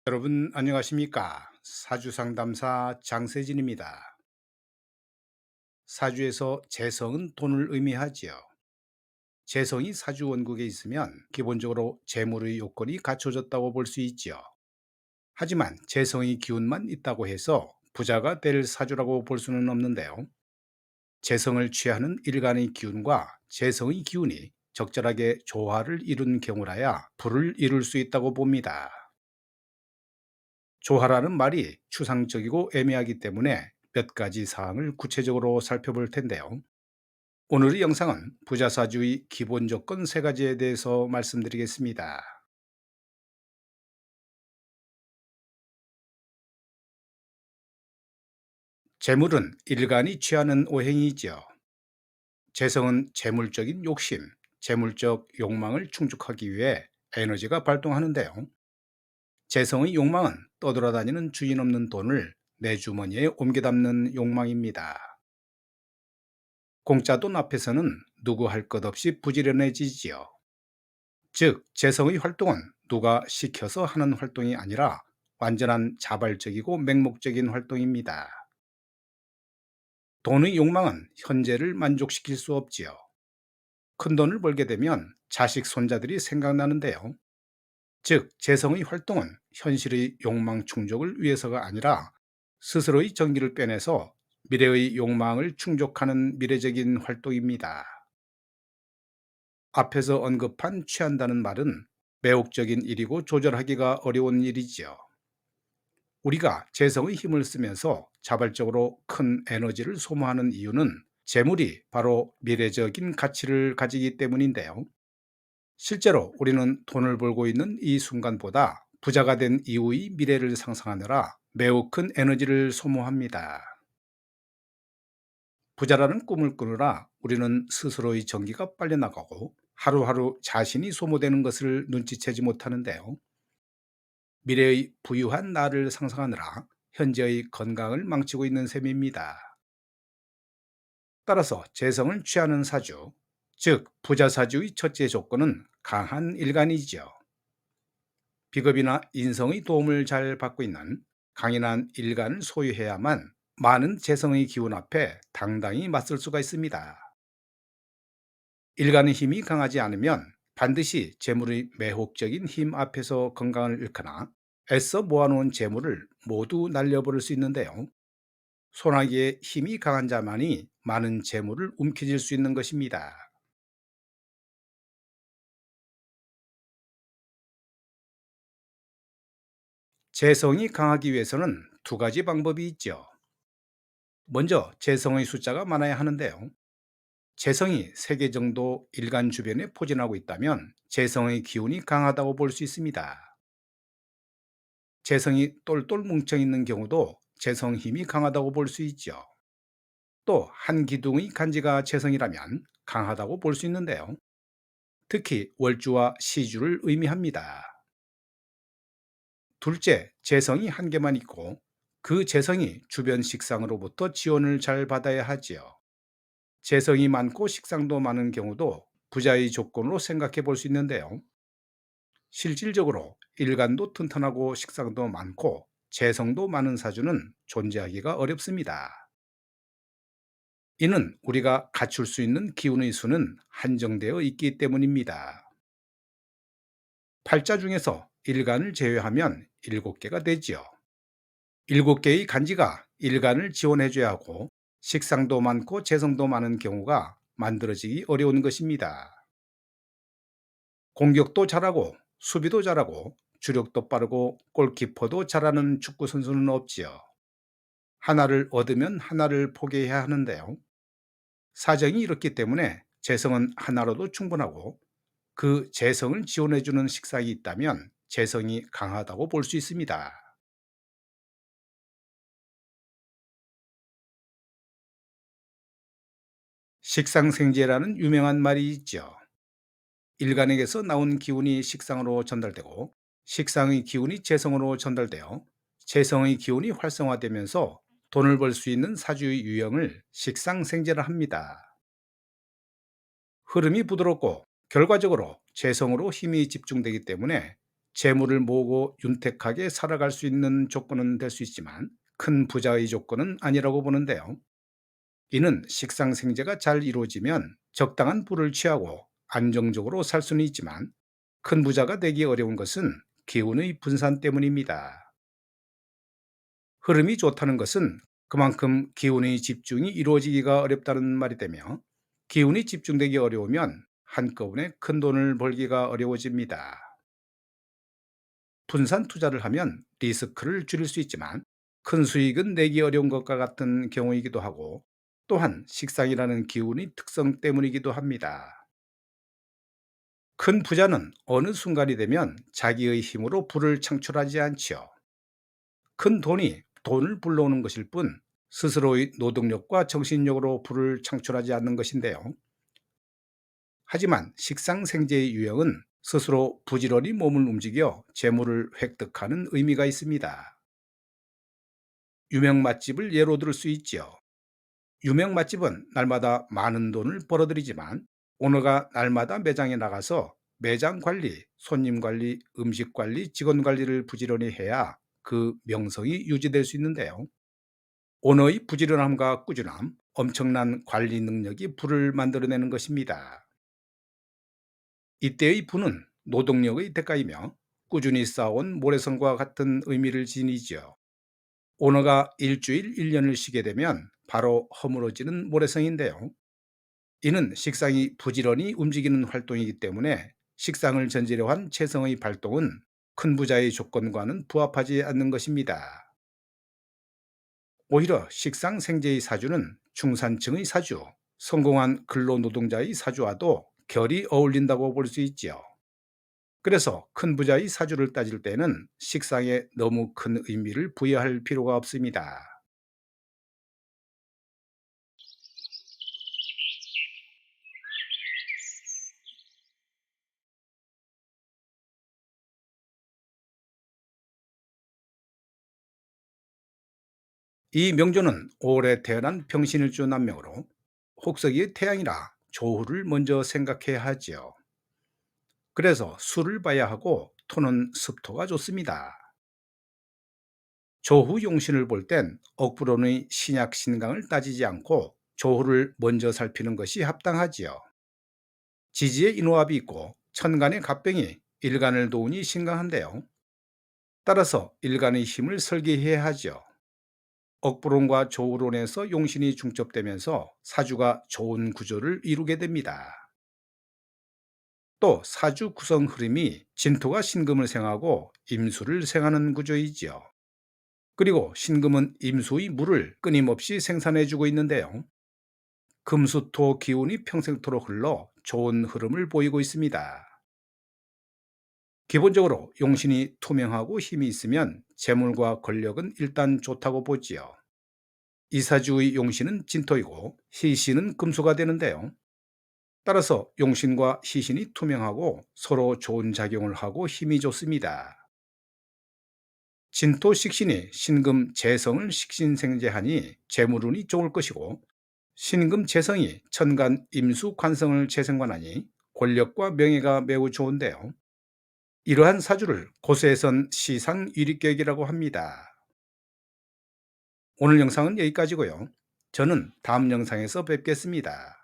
여러분 안녕하십니까? 사주 상담사 장세진입니다. 사주에서 재성은 돈을 의미하지요. 재성이 사주 원국에 있으면 기본적으로 재물의 요건이 갖춰졌다고 볼 수 있지요. 하지만 재성의 기운만 있다고 해서 부자가 될 사주라고 볼 수는 없는데요. 재성을 취하는 일간의 기운과 재성의 기운이 적절하게 조화를 이룬 경우라야 부를 이룰 수 있다고 봅니다. 조화라는 말이 추상적이고 애매하기 때문에 몇 가지 사항을 구체적으로 살펴볼 텐데요. 오늘의 영상은 부자사주의 기본 조건 세 가지에 대해서 말씀드리겠습니다. 재물은 일간이 취하는 오행이지요. 재성은 재물적인 욕심, 재물적 욕망을 충족하기 위해 에너지가 발동하는데요. 재성의 욕망은 떠돌아다니는 주인 없는 돈을 내 주머니에 옮겨 담는 욕망입니다. 공짜 돈 앞에서는 누구 할 것 없이 부지런해지지요. 즉, 재성의 활동은 누가 시켜서 하는 활동이 아니라 완전한 자발적이고 맹목적인 활동입니다. 돈의 욕망은 현재를 만족시킬 수 없지요. 큰 돈을 벌게 되면 자식, 손자들이 생각나는데요. 즉, 재성의 활동은 현실의 욕망 충족을 위해서가 아니라 스스로의 정기를 빼내서 미래의 욕망을 충족하는 미래적인 활동입니다. 앞에서 언급한 취한다는 말은 매혹적인 일이고 조절하기가 어려운 일이지요. 우리가 재성의 힘을 쓰면서 자발적으로 큰 에너지를 소모하는 이유는 재물이 바로 미래적인 가치를 가지기 때문인데요. 실제로 우리는 돈을 벌고 있는 이 순간보다 부자가 된 이후의 미래를 상상하느라 매우 큰 에너지를 소모합니다. 부자라는 꿈을 꾸느라 우리는 스스로의 정기가 빨려나가고 하루하루 자신이 소모되는 것을 눈치채지 못하는데요. 미래의 부유한 나를 상상하느라 현재의 건강을 망치고 있는 셈입니다. 따라서 재성을 취하는 사주, 즉 부자 사주의 첫째 조건은 강한 일간이지요. 비겁이나 인성의 도움을 잘 받고 있는 강인한 일간을 소유해야만 많은 재성의 기운 앞에 당당히 맞설 수가 있습니다. 일간의 힘이 강하지 않으면 반드시 재물의 매혹적인 힘 앞에서 건강을 잃거나 애써 모아놓은 재물을 모두 날려버릴 수 있는데요. 소나기에 힘이 강한 자만이 많은 재물을 움켜쥘 수 있는 것입니다. 재성이 강하기 위해서는 두 가지 방법이 있죠. 먼저 재성의 숫자가 많아야 하는데요. 재성이 3개 정도 일간 주변에 포진하고 있다면 재성의 기운이 강하다고 볼 수 있습니다. 재성이 똘똘 뭉쳐 있는 경우도 재성 힘이 강하다고 볼 수 있죠. 또 한 기둥의 간지가 재성이라면 강하다고 볼 수 있는데요. 특히 월주와 시주를 의미합니다. 둘째, 재성이 한 개만 있고 그 재성이 주변 식상으로부터 지원을 잘 받아야 하지요. 재성이 많고 식상도 많은 경우도 부자의 조건으로 생각해 볼 수 있는데요. 실질적으로 일간도 튼튼하고 식상도 많고 재성도 많은 사주는 존재하기가 어렵습니다. 이는 우리가 갖출 수 있는 기운의 수는 한정되어 있기 때문입니다. 팔자 중에서 일간을 제외하면 7개가 되지요. 7개의 간지가 일간을 지원해줘야 하고 식상도 많고 재성도 많은 경우가 만들어지기 어려운 것입니다. 공격도 잘하고 수비도 잘하고 주력도 빠르고 골키퍼도 잘하는 축구 선수는 없지요. 하나를 얻으면 하나를 포기해야 하는데요. 사정이 이렇기 때문에 재성은 하나로도 충분하고 그 재성을 지원해주는 식상이 있다면 재성이 강하다고 볼 수 있습니다. 식상생재라는 유명한 말이 있죠. 일간에게서 나온 기운이 식상으로 전달되고 식상의 기운이 재성으로 전달되어 재성의 기운이 활성화되면서 돈을 벌 수 있는 사주의 유형을 식상생재라 합니다. 흐름이 부드럽고 결과적으로 재성으로 힘이 집중되기 때문에 재물을 모으고 윤택하게 살아갈 수 있는 조건은 될 수 있지만 큰 부자의 조건은 아니라고 보는데요. 이는 식상생재가 잘 이루어지면 적당한 부를 취하고 안정적으로 살 수는 있지만 큰 부자가 되기 어려운 것은 기운의 분산 때문입니다. 흐름이 좋다는 것은 그만큼 기운의 집중이 이루어지기가 어렵다는 말이 되며, 기운이 집중되기 어려우면 한꺼번에 큰 돈을 벌기가 어려워집니다. 분산 투자를 하면 리스크를 줄일 수 있지만 큰 수익은 내기 어려운 것과 같은 경우이기도 하고, 또한 식상이라는 기운의 특성 때문이기도 합니다. 큰 부자는 어느 순간이 되면 자기의 힘으로 부를 창출하지 않지요. 큰 돈이 돈을 불러오는 것일 뿐 스스로의 노동력과 정신력으로 부를 창출하지 않는 것인데요. 하지만 식상생재의 유형은 스스로 부지런히 몸을 움직여 재물을 획득하는 의미가 있습니다. 유명 맛집을 예로 들을 수 있지요. 유명 맛집은 날마다 많은 돈을 벌어들이지만 오너가 날마다 매장에 나가서 매장 관리, 손님 관리, 음식 관리, 직원 관리를 부지런히 해야 그 명성이 유지될 수 있는데요. 오너의 부지런함과 꾸준함, 엄청난 관리 능력이 부를 만들어내는 것입니다. 이때의 부는 노동력의 대가이며 꾸준히 쌓아온 모래성과 같은 의미를 지니지요. 오너가 일주일, 1년을 쉬게 되면 바로 허물어지는 모래성인데요. 이는 식상이 부지런히 움직이는 활동이기 때문에 식상을 전제로 한 채성의 발동은 큰 부자의 조건과는 부합하지 않는 것입니다. 오히려 식상생재의 사주는 중산층의 사주, 성공한 근로노동자의 사주와도 결이 어울린다고 볼 수 있지요. 그래서 큰 부자의 사주를 따질 때는 식상에 너무 큰 의미를 부여할 필요가 없습니다. 이 명조는 올해 태어난 병신일주 남명으로 혹서기의 태양이라 조후를 먼저 생각해야 하지요. 그래서 수를 봐야 하고 토는 습토가 좋습니다. 조후 용신을 볼 땐 억부론의 신약 신강을 따지지 않고 조후를 먼저 살피는 것이 합당하지요. 지지에 인호합이 있고 천간의 갑병이 일간을 도우니 신강한데요. 따라서 일간의 힘을 설계해야 하지요. 억부론과 조후론에서 용신이 중첩되면서 사주가 좋은 구조를 이루게 됩니다. 또 사주 구성 흐름이 진토가 신금을 생하고 임수를 생하는 구조이지요. 그리고 신금은 임수의 물을 끊임없이 생산해주고 있는데요. 금수토 기운이 평생토록 흘러 좋은 흐름을 보이고 있습니다. 기본적으로 용신이 투명하고 힘이 있으면 재물과 권력은 일단 좋다고 보지요. 이사주의 용신은 진토이고 희신은 금수가 되는데요. 따라서 용신과 희신이 투명하고 서로 좋은 작용을 하고 힘이 좋습니다. 진토 식신이 신금 재성을 식신생재하니 재물운이 좋을 것이고, 신금 재성이 천간 임수 관성을 재생관하니 권력과 명예가 매우 좋은데요. 이러한 사주를 고세선 시상유리격이라고 합니다. 오늘 영상은 여기까지고요. 저는 다음 영상에서 뵙겠습니다.